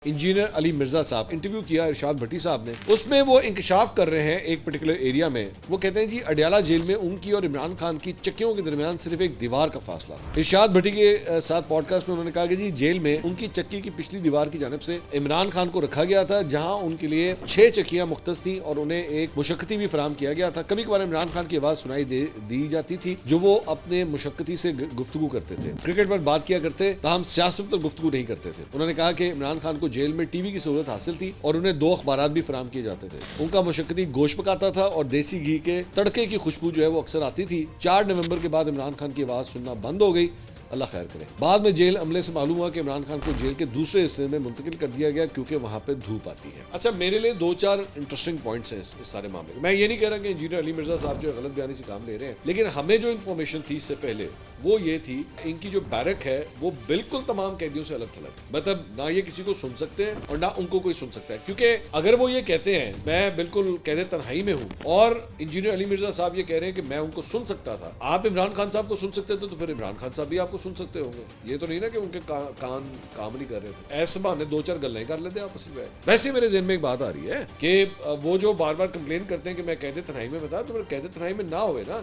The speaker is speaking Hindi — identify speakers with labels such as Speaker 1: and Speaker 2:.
Speaker 1: इंजीनियर अली मिर्जा साहब इंटरव्यू किया इरशाद भट्टी साहब ने, उसमें वो इंकशाफ कर रहे हैं एक पर्टिकुलर एरिया में। वो कहते हैं जी अडयाला जेल में उनकी और इमरान खान की चक्कियों के दरमियान सिर्फ एक दीवार का फासला। इरशाद भट्टी के साथ पॉडकास्ट में उन्होंने कहा कि जी जेल में उनकी चक्की की पिछली दीवार की जानिब से इमरान खान को रखा गया था, जहाँ उनके लिए 6 चक्कियां मुख्तस थी और उन्हें एक मुशक्कती भी फराहम किया गया था। कभी कभार इमरान खान की आवाज सुनाई दी जाती थी जो वो अपने मुशक्कती से गुफ्तगू करते थे, क्रिकेट पर बात किया करते, ताहम सियासत पर गुफ्तगू नहीं करते थे। उन्होंने कहा कि इमरान खान को जेल में टीवी की सहूलत हासिल थी और उन्हें 2 अखबारात भी फराहम किए जाते थे। उनका मुशक्कती गोश्त पकाता था और देसी घी के तड़के की खुशबू जो है वो अक्सर आती थी। 4 नवंबर के बाद इमरान खान की आवाज सुनना बंद हो गई, अल्लाह खैर करे। बाद में जेल अमले से मालूम हुआ कि इमरान खान को जेल के दूसरे हिस्से में मुंतकिल कर दिया गया क्योंकि वहां पे धूप आती है। अच्छा, मेरे लिए 2-4 इंटरेस्टिंग पॉइंट्स हैं इस सारे मामले में। मैं ये नहीं कह रहा कि इंजीनियर अली मिर्जा साहब जो गलत बयानी से काम ले रहे हैं, लेकिन हमें जो इन्फॉर्मेशन थी इससे पहले वो ये थी, इनकी जो बैरक है वो बिल्कुल तमाम कैदियों से अलग थलग, मतलब ना ये किसी को सुन सकते हैं और ना उनको कोई सुन सकता है। क्योंकि अगर वो ये कहते हैं मैं बिल्कुल कैद तन्हाई में हूँ और इंजीनियर अली मिर्जा साहब ये कह रहे हैं कि मैं उनको सुन सकता था, आप इमरान खान साहब को सुन सकते थे तो फिर इमरान खान साहब भी आपको सुन सकते होंगे। ये तो नहीं ना कि उनके कान काम नहीं कर रहे थे, ऐसे बहाने 2-4 गल्लें कर लेते आपस में। वैसे मेरे ज़हन में एक बात आ रही है कि वो जो बार बार कंप्लेन करते हैं कि मैं कैद तन्हाई में बता, तो कैद तन्हाई में ना हुए ना,